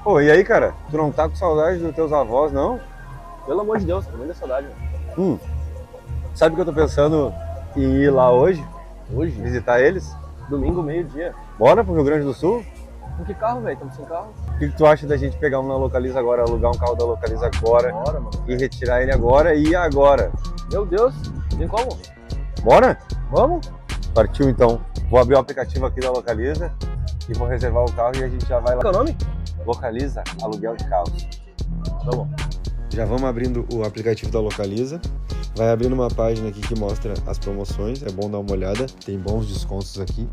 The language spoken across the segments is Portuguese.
Pô, e aí, cara? Tu não tá com saudade dos teus avós, não? Pelo amor de Deus, tô muita saudade, mano. Sabe que eu tô pensando em ir lá hoje, Hoje, visitar eles? domingo, meio-dia. Bora pro Rio Grande do Sul? Com que carro, velho? Estamos sem carro. O que tu acha da gente pegar um na Localiza agora, alugar um carro da Localiza agora Bora, mano. e retirar ele agora e ir agora? Meu Deus, tem como? Bora? Vamos? Partiu então. Vou abrir o aplicativo aqui da Localiza e vou reservar o carro e a gente já vai lá. Qual é o nome? Localiza aluguel de carros. Tá bom. Já vamos abrindo o aplicativo da Localiza. Vai abrindo uma página aqui que mostra as promoções, é bom dar uma olhada, tem bons descontos aqui.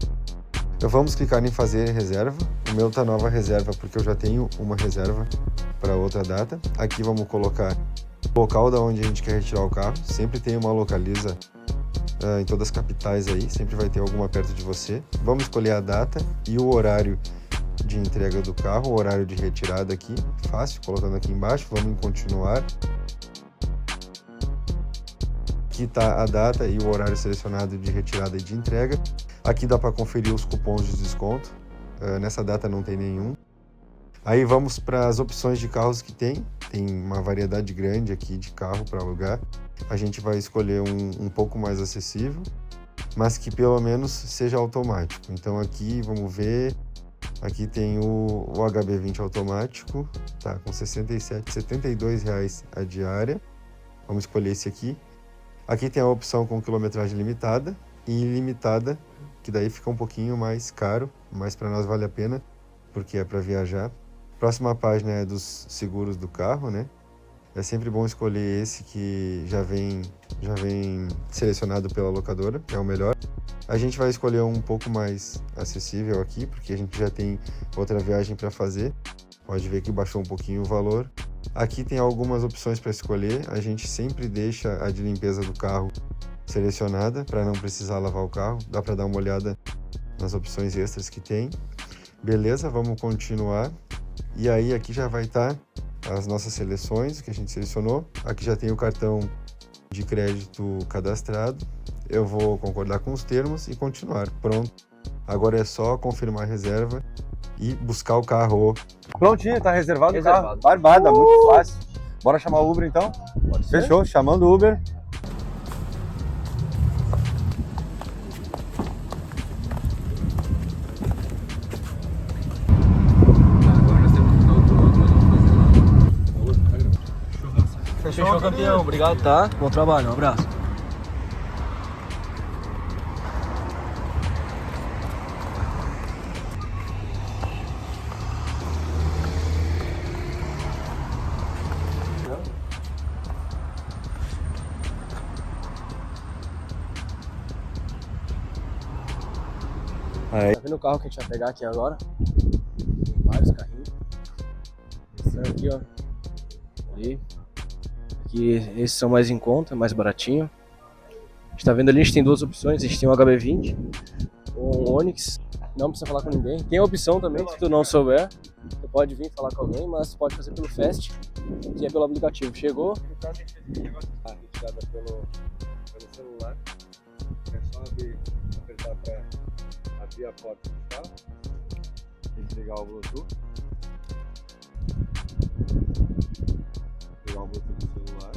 Então vamos clicar em fazer reserva. O meu tá nova reserva porque eu já tenho uma reserva para outra data. Aqui vamos colocar o local da onde a gente quer retirar o carro. Sempre tem uma Localiza em todas as capitais aí, sempre vai ter alguma perto de você. Vamos escolher a data e o horário de entrega do carro, o horário de retirada aqui, fácil, colocando aqui embaixo. Vamos em continuar. Aqui está a data e o horário selecionado de retirada e de entrega. Aqui dá para conferir os cupons de desconto. Nessa data não tem nenhum. Aí vamos para as opções de carros que tem. Tem uma variedade grande aqui de carro para alugar. A gente vai escolher um pouco mais acessível, mas que pelo menos seja automático. Então aqui vamos ver. Aqui tem o HB20 automático, tá com R$ 72 a diária. Vamos escolher esse aqui. Aqui tem a opção com quilometragem limitada e ilimitada, que daí fica um pouquinho mais caro, mas para nós vale a pena, porque é para viajar. Próxima página é dos seguros do carro, né? É sempre bom escolher esse que já vem selecionado pela locadora, que é o melhor. A gente vai escolher um pouco mais acessível aqui, porque a gente já tem outra viagem para fazer. Pode ver que baixou um pouquinho o valor. Aqui tem algumas opções para escolher. A gente sempre deixa a de limpeza do carro selecionada para não precisar lavar o carro. Dá para dar uma olhada nas opções extras que tem. Beleza, vamos continuar. E aí aqui já vai estar as nossas seleções que a gente selecionou. Aqui já tem o cartão de crédito cadastrado. Eu vou concordar com os termos e continuar. Pronto. Agora é só confirmar a reserva e buscar o carro. Prontinho, tá reservado o carro. Barbada, muito fácil. Bora chamar o Uber então? Pode ser? Fechou, chamando o Uber. Fechou, campeão. Obrigado, tá? Bom trabalho, um abraço. Aí. Tá vendo o carro que a gente vai pegar aqui agora? Tem vários carrinhos. Esse aqui, ó. Ali. Aqui, esses são mais em conta, mais baratinho. A gente tá vendo ali, a gente tem duas opções. A gente tem um HB20 ou um Onix. Não precisa falar com ninguém. Tem a opção também, se tu não souber, tu pode vir falar com alguém, mas pode fazer pelo Fast, que é pelo aplicativo. Chegou. A retirada pelo celular. É só apertar para abrir a porta do carro. Desligar o Bluetooth. Ligar o Bluetooth do celular.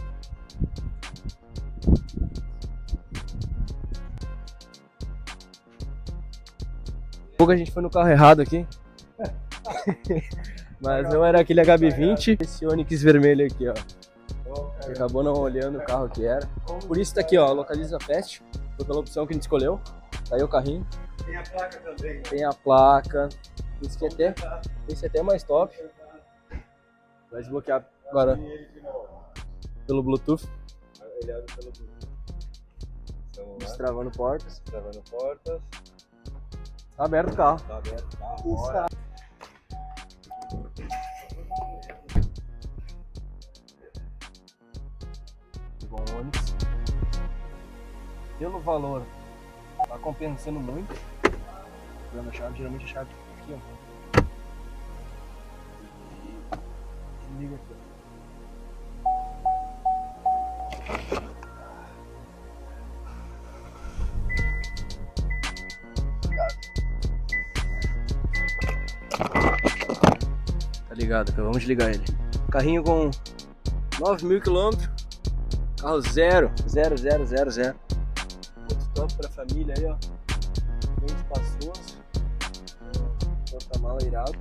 Pouco a gente foi no carro errado aqui. Mas não era aquele HB20, esse Onix vermelho aqui, ó. A gente acabou não olhando o carro que era. Por isso tá aqui, ó, Localiza Fast. Foi pela opção que a gente escolheu. Tá aí o carrinho. Tem a placa também. Tem a placa. Esse até é mais top. Vai desbloquear agora pelo Bluetooth. Ele abre pelo Bluetooth. Celular. Destravando portas. Travando portas. Tá aberto o carro. Tá aberto o carro. Bora. Igual o Onix. Pelo valor, tá compensando muito. Pegando a chave, geralmente a chave fica aqui, ó. Desliga aqui, ó. ligado, acabamos de ligar ele. Carrinho com 9.000 km. Carro zero. Muito top pra família aí, ó. Bem espaçoso. Porta-mala irado.